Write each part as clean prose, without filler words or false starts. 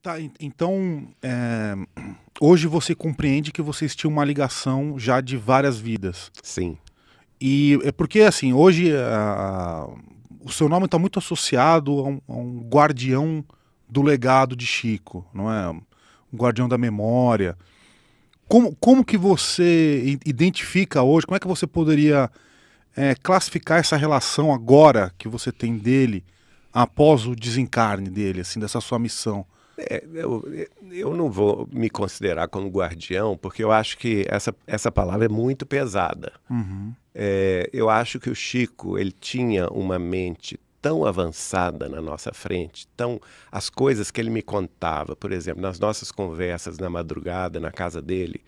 Tá, então, hoje você compreende que vocês tinham uma ligação já de várias vidas. Sim. E é porque, assim, hoje o seu nome está muito associado a um guardião do legado de Chico, não é? Um guardião da memória. Como que você identifica hoje, como é que você poderia classificar essa relação agora que você tem dele, após o desencarne dele, assim, dessa sua missão? Eu não vou me considerar como guardião, porque eu acho que essa palavra é muito pesada. Uhum. Eu acho que o Chico, ele tinha uma mente tão avançada na nossa frente, as coisas que ele me contava, por exemplo, nas nossas conversas na madrugada, na casa dele,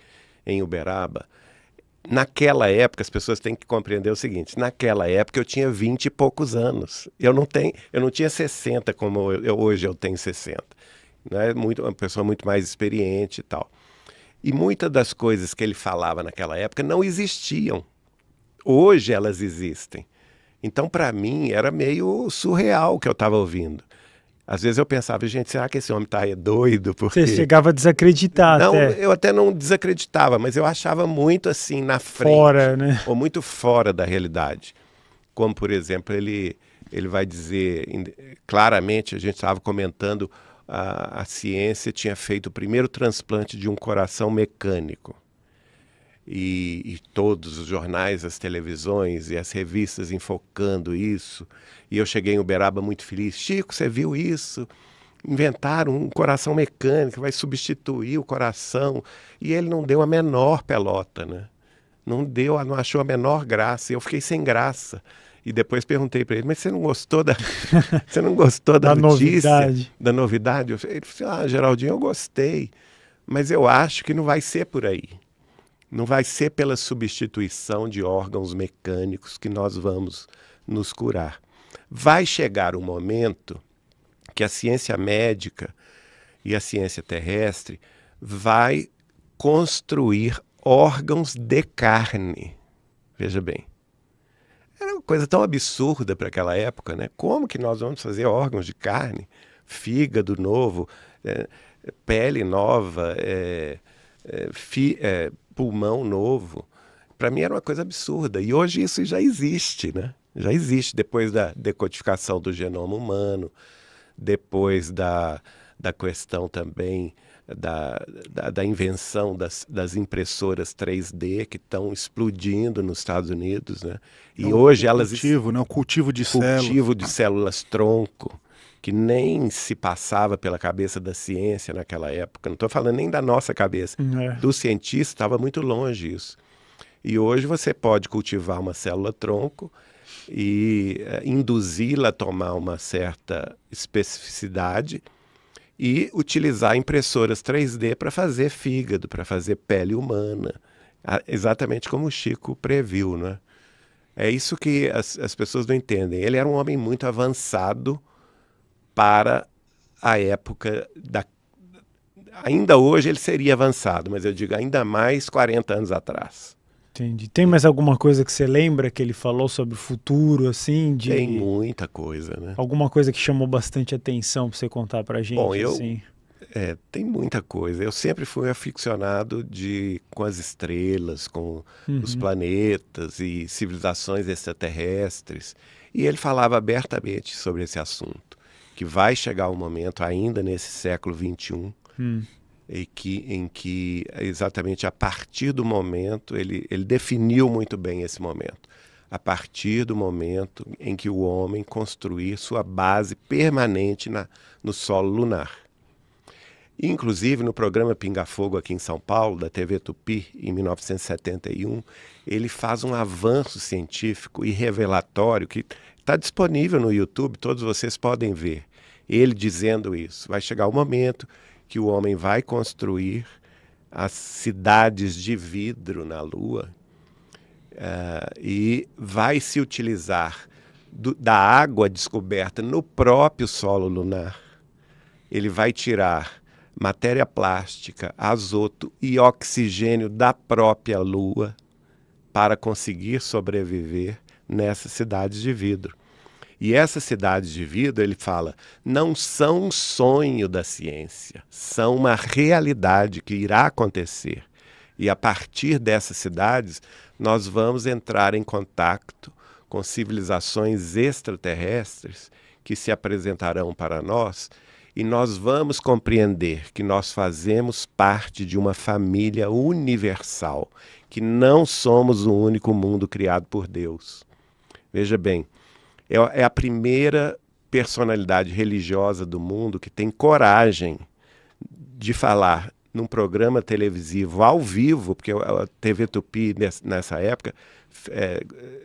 em Uberaba, naquela época, as pessoas têm que compreender o seguinte, naquela época eu tinha 20 e poucos anos, eu não tinha 60 como hoje eu tenho 60. Né? Uma pessoa muito mais experiente e tal. E muitas das coisas que ele falava naquela época não existiam. Hoje elas existem. Então, para mim, era meio surreal o que eu estava ouvindo. Às vezes eu pensava, gente, será que esse homem está doido? Porque... Você chegava a desacreditar não, até. eu até não desacreditava, mas eu achava muito assim na frente. Fora, né? Ou muito fora da realidade. Como, por exemplo, ele vai dizer, claramente, a gente estava comentando, a ciência tinha feito o primeiro transplante de um coração mecânico. E todos os jornais, as televisões e as revistas enfocando isso. E eu cheguei em Uberaba muito feliz. Chico, você viu isso? Inventaram um coração mecânico, vai substituir o coração. E ele não deu a menor pelota, né? Não achou a menor graça. Eu fiquei sem graça. E depois perguntei para ele, mas você não gostou da notícia? Novidade. Da novidade? Ele falou, Geraldinho, eu gostei. Mas eu acho que não vai ser por aí. Não vai ser pela substituição de órgãos mecânicos que nós vamos nos curar. Vai chegar um momento que a ciência médica e a ciência terrestre vai construir órgãos de carne. Veja bem. Era uma coisa tão absurda para aquela época, né? Como que nós vamos fazer órgãos de carne? Fígado novo, pele nova, pulmão novo. Para mim era uma coisa absurda. E hoje isso já existe, né? Já existe depois da decodificação do genoma humano, depois da questão também da invenção das impressoras 3D que estão explodindo nos Estados Unidos, né? E hoje elas... O cultivo de células. Cultivo de células-tronco, que nem se passava pela cabeça da ciência naquela época. Não estou falando nem da nossa cabeça. Do cientista estava muito longe isso. E hoje você pode cultivar uma célula-tronco e induzi-la a tomar uma certa especificidade e utilizar impressoras 3D para fazer fígado, para fazer pele humana, exatamente como o Chico previu, né? É isso que as pessoas não entendem. Ele era um homem muito avançado para a época Ainda hoje ele seria avançado, mas eu digo ainda mais 40 anos atrás. Entendi. Tem mais alguma coisa que você lembra que ele falou sobre o futuro, assim? Tem muita coisa, né? Alguma coisa que chamou bastante atenção para você contar pra gente? Bom, assim? Tem muita coisa. Eu sempre fui aficionado com as estrelas, com os planetas e civilizações extraterrestres. E ele falava abertamente sobre esse assunto, que vai chegar um momento, ainda nesse século XXI, em que exatamente a partir do momento, ele definiu muito bem esse momento, a partir do momento em que o homem construir sua base permanente no solo lunar. Inclusive, no programa Pinga Fogo aqui em São Paulo, da TV Tupi, em 1971, ele faz um avanço científico e revelatório que está disponível no YouTube, todos vocês podem ver. Ele dizendo isso. Vai chegar o momento que o homem vai construir as cidades de vidro na Lua e vai se utilizar da água descoberta no próprio solo lunar. Ele vai tirar matéria plástica, azoto e oxigênio da própria Lua para conseguir sobreviver nessas cidades de vidro. E essas cidades de vida, ele fala, não são um sonho da ciência, são uma realidade que irá acontecer. E a partir dessas cidades, nós vamos entrar em contato com civilizações extraterrestres que se apresentarão para nós, e nós vamos compreender que nós fazemos parte de uma família universal, que não somos o único mundo criado por Deus. Veja bem, é a primeira personalidade religiosa do mundo que tem coragem de falar num programa televisivo ao vivo, porque a TV Tupi, nessa época,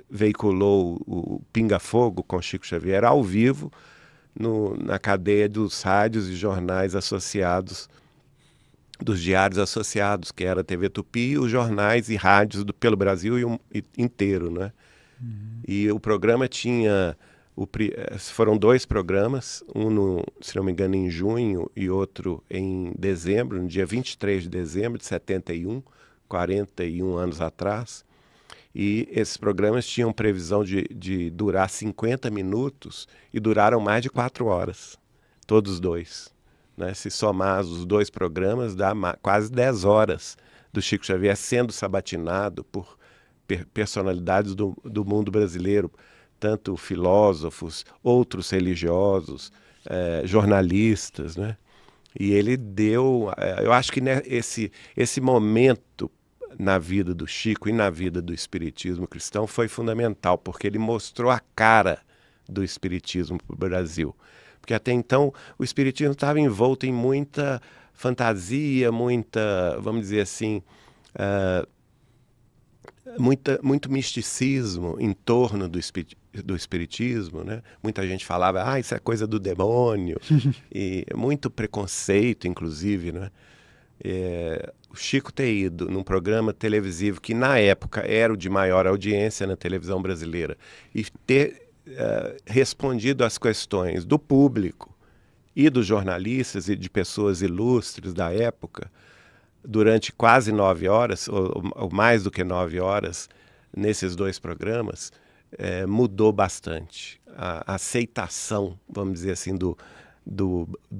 veiculou o Pinga Fogo com Chico Xavier ao vivo, na cadeia dos rádios e jornais associados, dos diários associados, que era a TV Tupi, os jornais e rádios pelo Brasil inteiro, né? E o programa tinha... foram 2 programas, um, se não me engano, em junho e outro em dezembro, no dia 23 de dezembro de 71, 41 anos atrás. E esses programas tinham previsão de durar 50 minutos e duraram mais de 4 horas, todos 2. Né? Se somar os 2 programas, dá quase 10 horas do Chico Xavier sendo sabatinado por personalidades do mundo brasileiro, tanto filósofos, outros religiosos, jornalistas, né? E ele deu, eu acho que esse momento na vida do Chico e na vida do espiritismo cristão foi fundamental, porque ele mostrou a cara do espiritismo para o Brasil. Porque até então o espiritismo estava envolto em muita fantasia, muita, vamos dizer assim, muito misticismo em torno do espiritismo, né? Muita gente falava, isso é coisa do demônio, e muito preconceito, inclusive, né? O Chico ter ido num programa televisivo que na época era o de maior audiência na televisão brasileira e ter respondido às questões do público e dos jornalistas e de pessoas ilustres da época durante quase 9 horas, ou mais do que 9 horas, nesses 2 programas, mudou bastante a aceitação, vamos dizer assim, do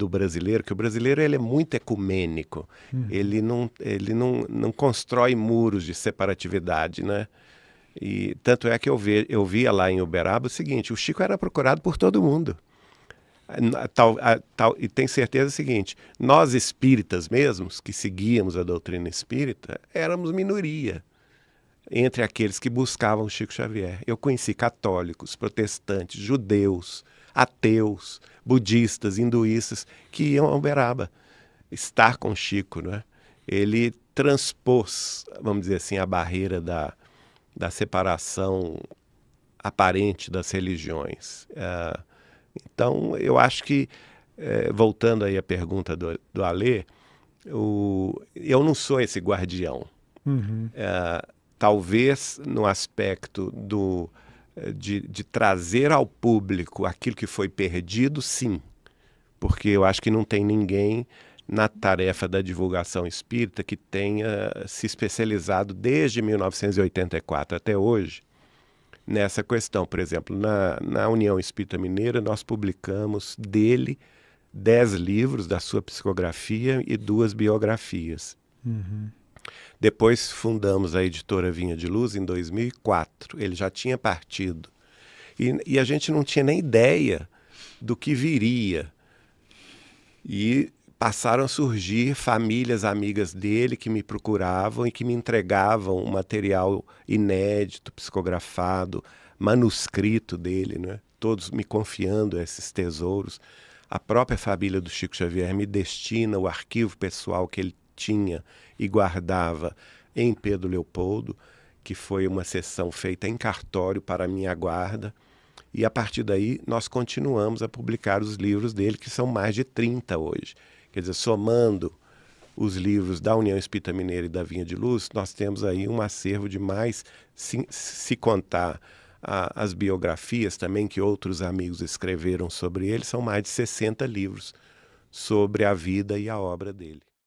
brasileiro, que o brasileiro ele é muito ecumênico, ele não constrói muros de separatividade, né? E tanto é que eu via lá em Uberaba o seguinte, o Chico era procurado por todo mundo. E tenho certeza o seguinte, nós espíritas mesmos, que seguíamos a doutrina espírita, éramos minoria entre aqueles que buscavam Chico Xavier. Eu conheci católicos, protestantes, judeus, ateus, budistas, hinduístas, que iam a Uberaba estar com Chico, né? Ele transpôs, vamos dizer assim, a barreira da separação aparente das religiões. Então, eu acho que, voltando aí à pergunta do Alê, eu não sou esse guardião. Talvez no aspecto de trazer ao público aquilo que foi perdido, sim. Porque eu acho que não tem ninguém na tarefa da divulgação espírita que tenha se especializado desde 1984 até hoje nessa questão. Por exemplo, na União Espírita Mineira, nós publicamos dele 10 livros da sua psicografia e 2 biografias. Depois fundamos a editora Vinha de Luz em 2004. Ele já tinha partido. E a gente não tinha nem ideia do que viria. E passaram a surgir famílias amigas dele que me procuravam e que me entregavam um material inédito, psicografado, manuscrito dele, né? Todos me confiando esses tesouros. A própria família do Chico Xavier me destina o arquivo pessoal que ele tinha e guardava em Pedro Leopoldo, que foi uma sessão feita em cartório para a minha guarda. E a partir daí nós continuamos a publicar os livros dele, que são mais de 30 hoje. Quer dizer, somando os livros da União Espírita Mineira e da Vinha de Luz, nós temos aí um acervo de mais, se contar as biografias também que outros amigos escreveram sobre ele, são mais de 60 livros sobre a vida e a obra dele.